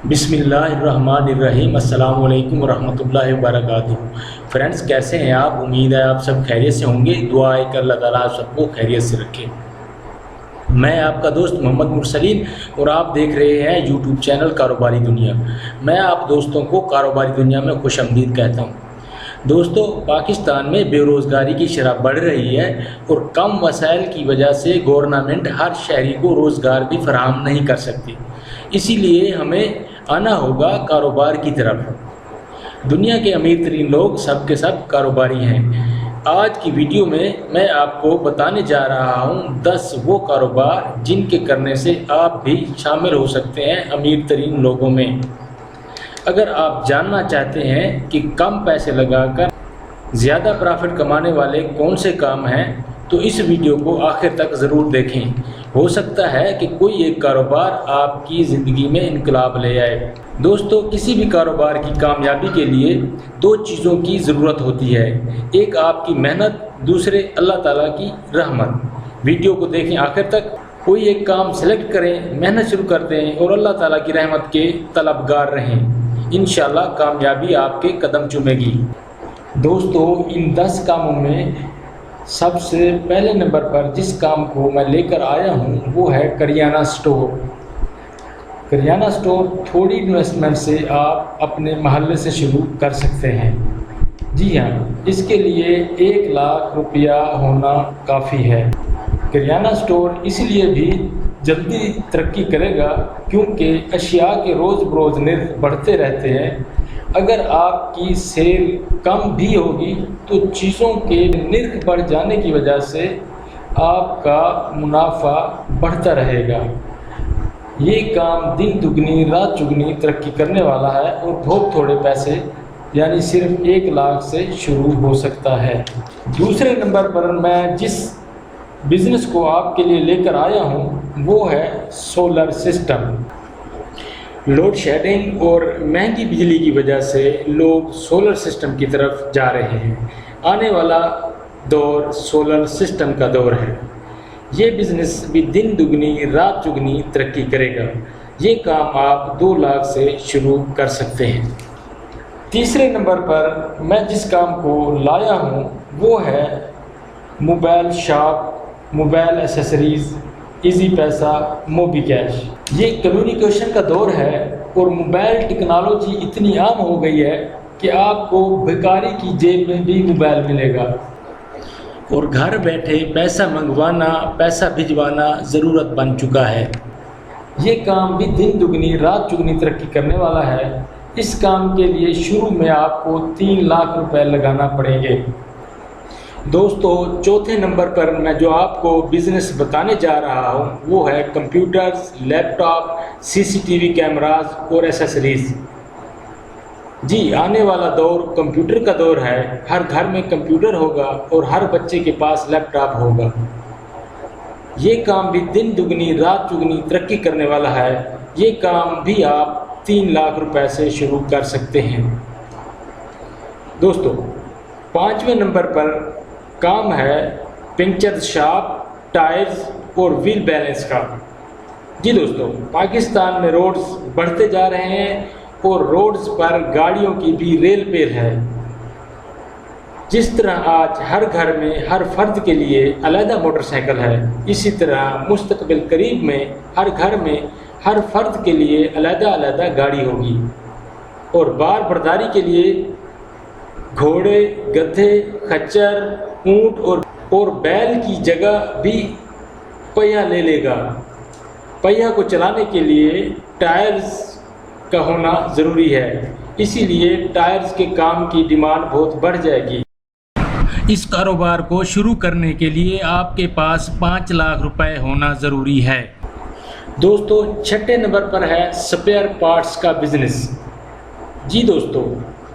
बिस्मिल्लाहिर्रहमानिर्रहीम। अस्सलाम वालेकुम रहमतुल्लाहि व बरकातुहू। फ्रेंड्स, कैसे हैं आप? उम्मीद है आप सब खैरियत से होंगे। दुआ है कि अल्लाह ताला आप सबको खैरियत से रखे। मैं आपका दोस्त मोहम्मद मुरसलीन और आप देख रहे हैं यूट्यूब चैनल कारोबारी दुनिया। मैं आप दोस्तों को कारोबारी दुनिया में खुशामदीद कहता हूँ। दोस्तों, पाकिस्तान में बेरोज़गारी की शरह बढ़ रही है और कम वसाइल की वजह से गवर्नमेंट हर शहरी को रोज़गार भी फराहम नहीं कर सकती। इसीलिए हमें आना होगा कारोबार की तरफ। दुनिया के अमीर तरीन लोग सब के सब कारोबारी हैं। आज की वीडियो में मैं आपको बताने जा रहा हूँ 10 वो कारोबार जिनके करने से आप भी शामिल हो सकते हैं अमीर तरीन लोगों में। अगर आप जानना चाहते हैं कि कम पैसे लगाकर ज़्यादा प्रॉफिट कमाने वाले कौन से काम हैं, तो इस वीडियो को आखिर तक ज़रूर देखें। हो सकता है कि कोई एक कारोबार आपकी ज़िंदगी में इनकलाब ले आए। दोस्तों, किसी भी कारोबार की कामयाबी के लिए 2 चीज़ों की ज़रूरत होती है। एक आपकी मेहनत, दूसरे अल्लाह ताला की रहमत। वीडियो को देखें आखिर तक। कोई एक काम सेलेक्ट करें, मेहनत शुरू कर दें और अल्लाह ताला की रहमत के तलबगार रहें। इंशाअल्लाह कामयाबी आपके कदम चूमेगी। दोस्तों, इन 10 कामों में सबसे पहले नंबर पर जिस काम को मैं लेकर आया हूँ वो है करियाना स्टोर। करियाना स्टोर थोड़ी इन्वेस्टमेंट से आप अपने महल्ले से शुरू कर सकते हैं। जी हाँ, इसके लिए 1 लाख रुपया होना काफ़ी है। करियाना स्टोर इसलिए भी जल्दी तरक्की करेगा क्योंकि अशिया के रोज़ बरोज़ निर्ख बढ़ते रहते हैं। अगर आपकी सेल कम भी होगी तो चीज़ों के निर्ख बढ़ जाने की वजह से आपका मुनाफा बढ़ता रहेगा। ये काम दिन दुगनी रात चुगनी तरक्की करने वाला है और बहुत थोड़े पैसे यानी सिर्फ 1 लाख से शुरू हो सकता है। दूसरे नंबर पर मैं जिस बिज़नेस को आपके लिए लेकर आया हूँ वो है सोलर सिस्टम। लोड शेडिंग और महंगी बिजली की वजह से लोग सोलर सिस्टम की तरफ जा रहे हैं। आने वाला दौर सोलर सिस्टम का दौर है। ये बिज़नेस भी दिन दुगनी रात चुगनी तरक्की करेगा। ये काम आप 2 लाख से शुरू कर सकते हैं। तीसरे नंबर पर मैं जिस काम को लाया हूँ वो है mobile shop, mobile accessories, easy पैसा, मोबी कैश। ये कम्युनिकेशन का दौर है और मोबाइल टेक्नोलॉजी इतनी आम हो गई है कि आपको भिखारी की जेब में भी मोबाइल मिलेगा और घर बैठे पैसा मंगवाना, पैसा भिजवाना ज़रूरत बन चुका है। ये काम भी दिन दुगनी रात चुगनी तरक्की करने वाला है। इस काम के लिए शुरू में आपको 3 लाख रुपए लगाना पड़ेंगे। दोस्तों, चौथे नंबर पर मैं जो आपको बिज़नेस बताने जा रहा हूँ वो है कंप्यूटर्स, लैपटॉप, सीसीटीवी कैमरास और एसेसरीज़। जी, आने वाला दौर कंप्यूटर का दौर है। हर घर में कंप्यूटर होगा और हर बच्चे के पास लैपटॉप होगा। ये काम भी दिन दुगनी रात चुगनी तरक्की करने वाला है। ये काम भी आप 3 लाख रुपए से शुरू कर सकते हैं। दोस्तों, 5वें नंबर पर काम है पंचर शॉप, टायर्स और व्हील बैलेंस का। जी दोस्तों, पाकिस्तान में रोड्स बढ़ते जा रहे हैं और रोड्स पर गाड़ियों की भी रेल पेल है। जिस तरह आज हर घर में हर फर्द के लिए अलग मोटरसाइकिल है, इसी तरह मुस्तकबिल करीब में हर घर में हर फर्द के लिए अलग गाड़ी होगी और बार बर्दारी के लिए घोड़े, गधे, खच्चर, ऊंट और बैल की जगह भी पहिया ले लेगा। पहिया को चलाने के लिए टायर्स का होना ज़रूरी है, इसीलिए टायर्स के काम की डिमांड बहुत बढ़ जाएगी। इस कारोबार को शुरू करने के लिए आपके पास 5 लाख रुपए होना ज़रूरी है। दोस्तों, 6ठे नंबर पर है स्पेयर पार्ट्स का बिज़नेस। जी दोस्तों,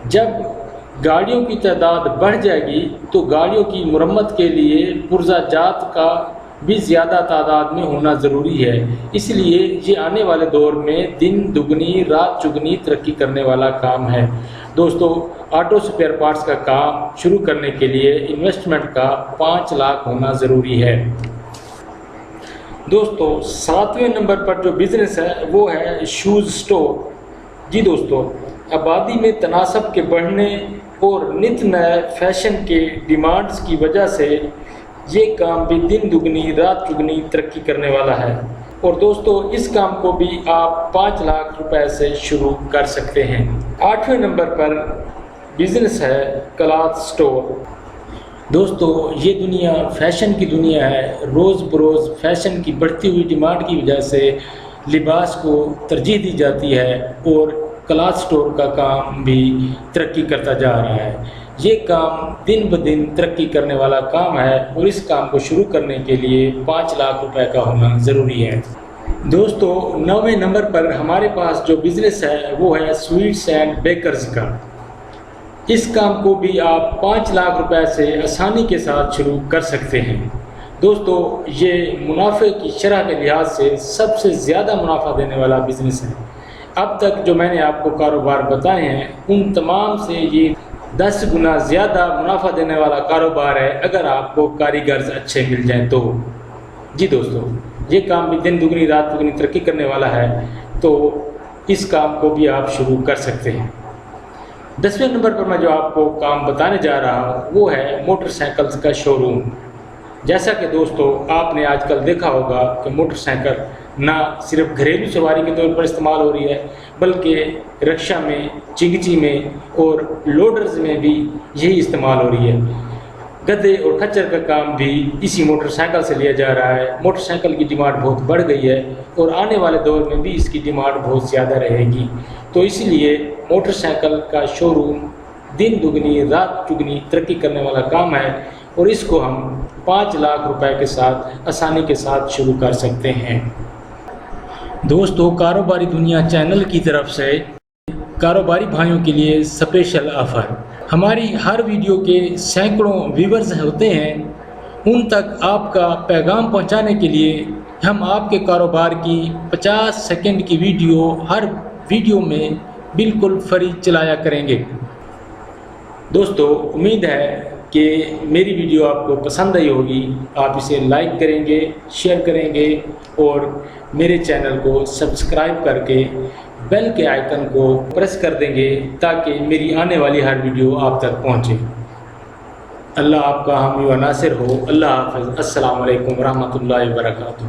जब गाड़ियों की तादाद बढ़ जाएगी तो गाड़ियों की मरम्मत के लिए पुर्जा जात का भी ज़्यादा तादाद में होना ज़रूरी है। इसलिए ये आने वाले दौर में दिन दुगनी रात चुगनी तरक्की करने वाला काम है। दोस्तों, ऑटो स्पेयर पार्ट्स का काम शुरू करने के लिए इन्वेस्टमेंट का 5 लाख होना ज़रूरी है। दोस्तों, 7वें नंबर पर जो बिज़नेस है वो है शूज़ स्टोर। جی دوستو، آبادی میں تناسب کے بڑھنے اور نت نئے فیشن کے ڈیمانڈز کی وجہ سے یہ کام بھی دن دگنی رات چگنی ترقی کرنے والا ہے، اور دوستو اس کام کو بھی آپ 5 لاکھ روپے سے شروع کر سکتے ہیں۔ 8ویں نمبر پر بزنس ہے کلاتھ سٹور۔ دوستو یہ دنیا فیشن کی دنیا ہے، روز بروز فیشن کی بڑھتی ہوئی ڈیمانڈ کی وجہ سے لباس کو ترجیح دی جاتی ہے اور کلاتھ سٹور کا کام بھی ترقی کرتا جا رہا ہے۔ یہ کام دن بدن ترقی کرنے والا کام ہے اور اس کام کو شروع کرنے کے لیے 5 لاکھ روپے کا ہونا ضروری ہے۔ دوستو 9ویں نمبر پر ہمارے پاس جو بزنس ہے وہ ہے سویٹس اینڈ بیکرز کا۔ اس کام کو بھی آپ 5 لاکھ روپے سے آسانی کے ساتھ شروع کر سکتے ہیں۔ دوستو یہ منافع کی شرح کے لحاظ سے سب سے زیادہ منافع دینے والا بزنس ہے۔ اب تک جو میں نے آپ کو کاروبار بتائے ہیں ان تمام سے یہ 10 گنا زیادہ منافع دینے والا کاروبار ہے اگر آپ کو کاریگرز اچھے مل جائیں تو۔ جی دوستو یہ کام بھی دن دگنی رات دگنی ترقی کرنے والا ہے، تو اس کام کو بھی آپ شروع کر سکتے ہیں۔ 10ویں نمبر پر میں جو آپ کو کام بتانے جا رہا ہوں وہ ہے موٹر سائیکلز کا شو روم۔ جیسا کہ دوستو آپ نے آج کل دیکھا ہوگا کہ موٹر سائیکل نہ صرف گھریلو سواری کے طور پر استعمال ہو رہی ہے بلکہ رکشہ میں، چنگچی میں اور لوڈرز میں بھی یہی استعمال ہو رہی ہے۔ گدھے اور کھچر کا کام بھی اسی موٹر سائیکل سے لیا جا رہا ہے۔ موٹر سائیکل کی ڈیمانڈ بہت بڑھ گئی ہے اور آنے والے دور میں بھی اس کی ڈیمانڈ بہت زیادہ رہے گی، تو اس لیے موٹر سائیکل کا شو روم دن دگنی رات چگنی ترقی کرنے والا کام ہے اور اس کو ہم 5 لاکھ روپے کے ساتھ آسانی کے ساتھ شروع کر سکتے ہیں۔ دوستو کاروباری دنیا چینل کی طرف سے کاروباری بھائیوں کے لیے اسپیشل آفر۔ ہماری ہر ویڈیو کے سینکڑوں ویورز ہوتے ہیں، ان تک آپ کا پیغام پہنچانے کے لیے ہم آپ کے کاروبار کی 50 سیکنڈ کی ویڈیو ہر ویڈیو میں بالکل فری چلایا کریں گے۔ دوستو امید ہے کہ میری ویڈیو آپ کو پسند آئی ہوگی، آپ اسے لائک کریں گے، شیئر کریں گے اور میرے چینل کو سبسکرائب کر کے بیل کے آئیکن کو پریس کر دیں گے تاکہ میری آنے والی ہر ویڈیو آپ تک پہنچے۔ اللہ آپ کا حامی و ناصر ہو۔ اللہ حافظ۔ السلام علیکم ورحمۃ اللہ وبرکاتہ۔